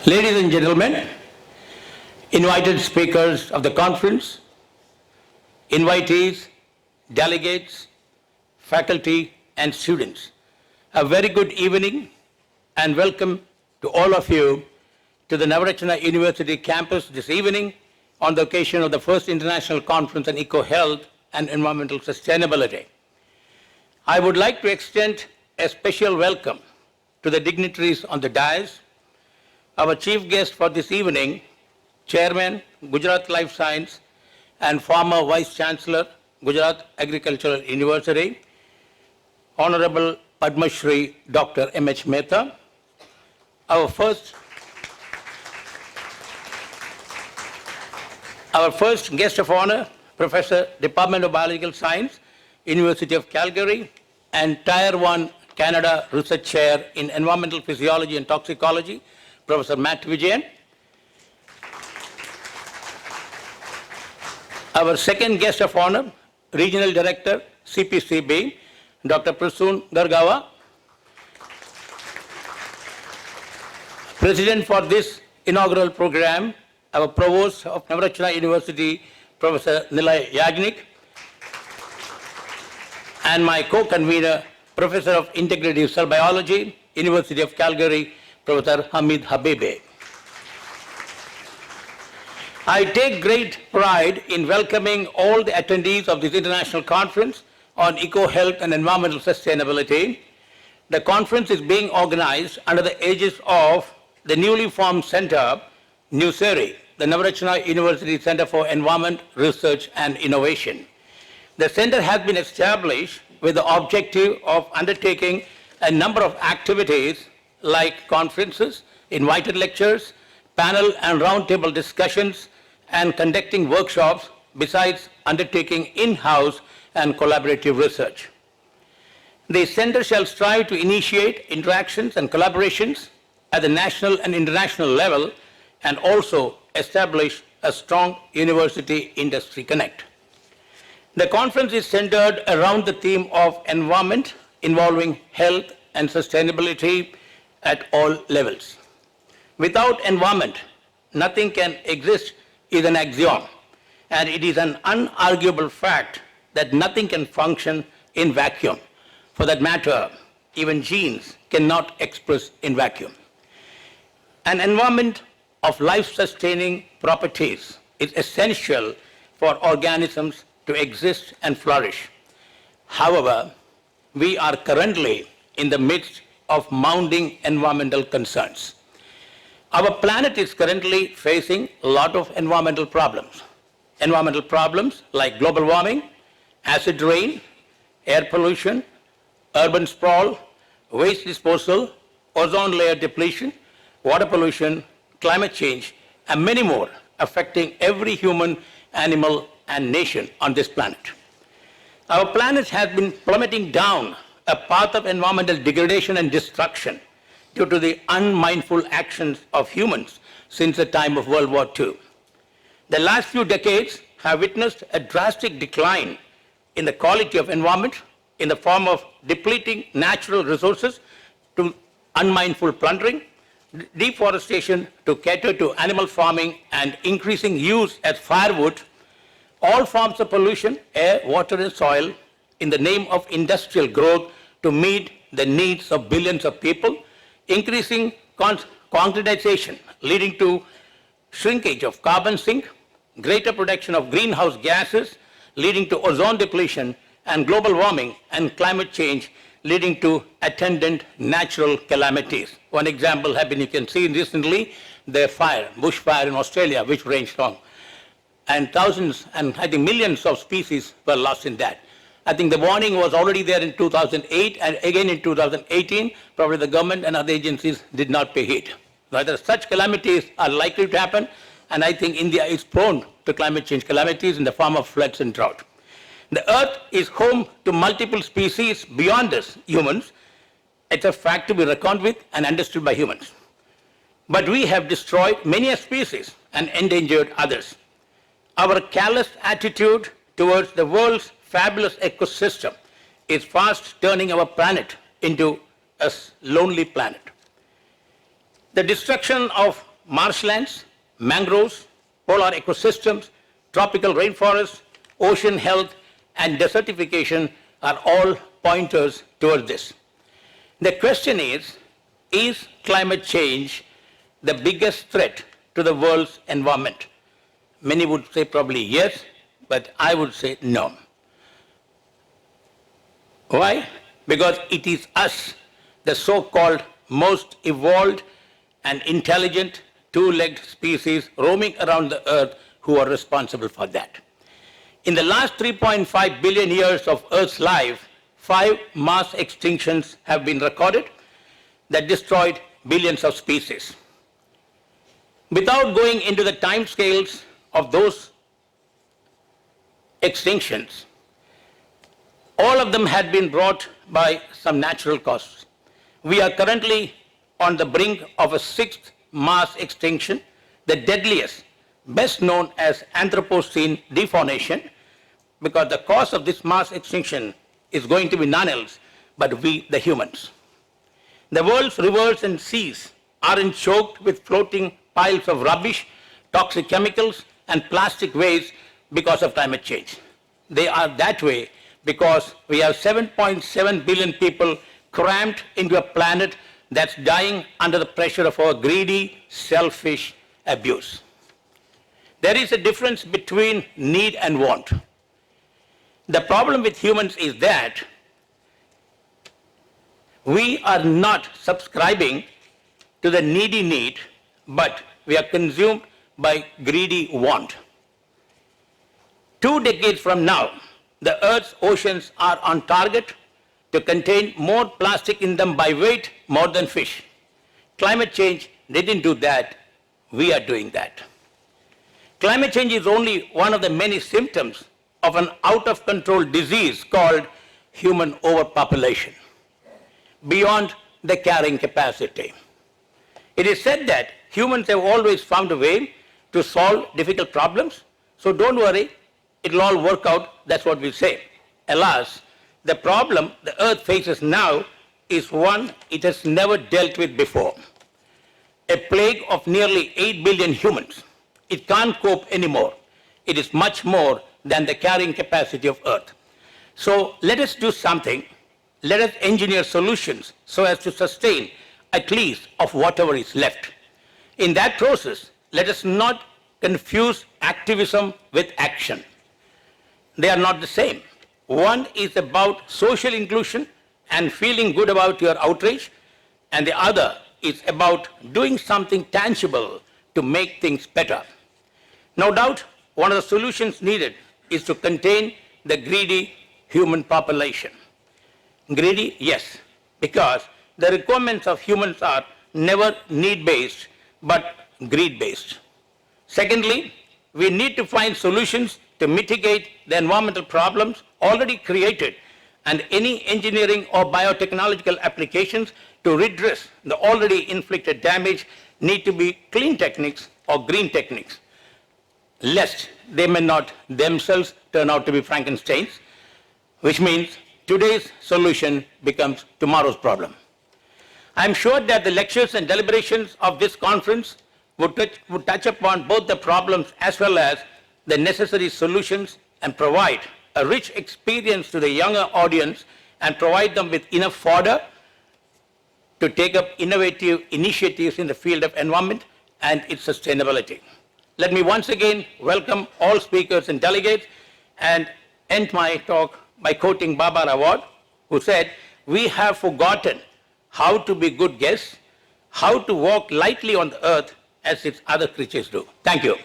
Ladies and gentlemen, invited speakers of the conference, invitees, delegates, faculty and students, a very good evening and welcome to all of you to the Ramchandran University campus this evening on the occasion of the first International Conference on Eco-Health and Environmental Sustainability. I would like to extend a special welcome to the dignitaries on the dais. Our chief guest for this evening, Chairman, Gujarat Life Science and former Vice Chancellor, Gujarat Agricultural University, Honorable Padma Shri Dr. M.H. Mehta. Our first guest of honor, Professor, Department of Biological Science, University of Calgary, and Tier 1 Canada Research Chair in Environmental Physiology and Toxicology, Professor Matt Vijayan. Our second guest of honor, Regional Director, CPCB, Dr. Prasoon Gargawa. President for this inaugural program, our Provost of Ramchandran University, Professor Nilay Yajnik, and my co-convener, Professor of Integrative Cell Biology, University of Calgary, Professor Hamid Habibi. I take great pride in welcoming all the attendees of this international conference on eco-health and environmental sustainability. The conference is being organized under the aegis of the newly formed center, NUSERI, the Ramchandran University Center for Environment, Research and Innovation. The center has been established with the objective of undertaking a number of activities like conferences, invited lectures, panel and roundtable discussions, and conducting workshops, besides undertaking in-house and collaborative research. The center shall strive to initiate interactions and collaborations at the national and international level and also establish a strong university-industry connect. The conference is centered around the theme of environment involving health and sustainability at all levels. Without environment, nothing can exist is an axiom, and it is an unarguable fact that nothing can function in vacuum. For that matter, even genes cannot express in vacuum. An environment of life-sustaining properties is essential for organisms to exist and flourish. However, we are currently in the midst of mounting environmental concerns. Our planet is currently facing a lot of environmental problems. Environmental problems like global warming, acid rain, air pollution, urban sprawl, waste disposal, ozone layer depletion, water pollution, climate change, and many more affecting every human, animal, and nation on this planet. Our planet has been plummeting down a path of environmental degradation and destruction due to the unmindful actions of humans since the time of World War II. The last few decades have witnessed a drastic decline in the quality of environment in the form of depleting natural resources to unmindful plundering, deforestation to cater to animal farming, and increasing use as firewood, all forms of pollution, air, water, and soil, in the name of industrial growth to meet the needs of billions of people, increasing concretization leading to shrinkage of carbon sink, greater production of greenhouse gases leading to ozone depletion, and global warming and climate change leading to attendant natural calamities. One example has been, you can see recently, the fire, bushfire in Australia, which ranged long. And thousands and I think millions of species were lost in that. I think the warning was already there in 2008 and again in 2018. Probably the government and other agencies did not pay heed. Rather, such calamities are likely to happen, and I think India is prone to climate change calamities in the form of floods and drought. The Earth is home to multiple species beyond us, humans. It's a fact to be reckoned with and understood by humans. But we have destroyed many species and endangered others. Our callous attitude towards the world's fabulous ecosystem is fast turning our planet into a lonely planet. The destruction of marshlands, mangroves, polar ecosystems, tropical rainforests, ocean health, and desertification are all pointers towards this. The question is climate change the biggest threat to the world's environment? Many would say probably yes, but I would say no. Why? Because it is us, the so-called most evolved and intelligent two-legged species roaming around the earth, who are responsible for that. In the last 3.5 billion years of Earth's life, 5 mass extinctions have been recorded that destroyed billions of species. Without going into the timescales of those extinctions, all of them had been brought by some natural causes. We are currently on the brink of a 6th mass extinction, the deadliest, best known as Anthropocene defaunation, because the cause of this mass extinction is going to be none else but we, the humans. The world's rivers and seas aren't choked with floating piles of rubbish, toxic chemicals, and plastic waste because of climate change. They are that way because we have 7.7 billion people crammed into a planet that's dying under the pressure of our greedy, selfish abuse. There is a difference between need and want. The problem with humans is that we are not subscribing to the needy need, but we are consumed by greedy want. 2 decades from now, the Earth's oceans are on target to contain more plastic in them by weight more than fish. Climate change didn't do that, we are doing that. Climate change is only one of the many symptoms of an out-of-control disease called human overpopulation, beyond the carrying capacity. It is said that humans have always found a way to solve difficult problems, so don't worry, it'll all work out, that's what we say. Alas, the problem the Earth faces now is one it has never dealt with before. A plague of nearly 8 billion humans. It can't cope anymore. It is much more than the carrying capacity of Earth. So let us do something. Let us engineer solutions so as to sustain at least of whatever is left. In that process, let us not confuse activism with action. They are not the same. One is about social inclusion and feeling good about your outrage, and the other is about doing something tangible to make things better. No doubt, one of the solutions needed is to contain the greedy human population. Greedy, yes, because the requirements of humans are never need-based, but greed-based. Secondly, we need to find solutions to mitigate the environmental problems already created and any engineering or biotechnological applications to redress the already inflicted damage need to be clean techniques or green techniques, lest they may not themselves turn out to be Frankensteins, which means today's solution becomes tomorrow's problem. I am sure that the lectures and deliberations of this conference would touch upon both the problems as well as the necessary solutions and provide a rich experience to the younger audience and provide them with enough fodder to take up innovative initiatives in the field of environment and its sustainability. Let me once again welcome all speakers and delegates and end my talk by quoting Baba Rawat, who said, "We have forgotten how to be good guests, how to walk lightly on the earth as its other creatures do." Thank you.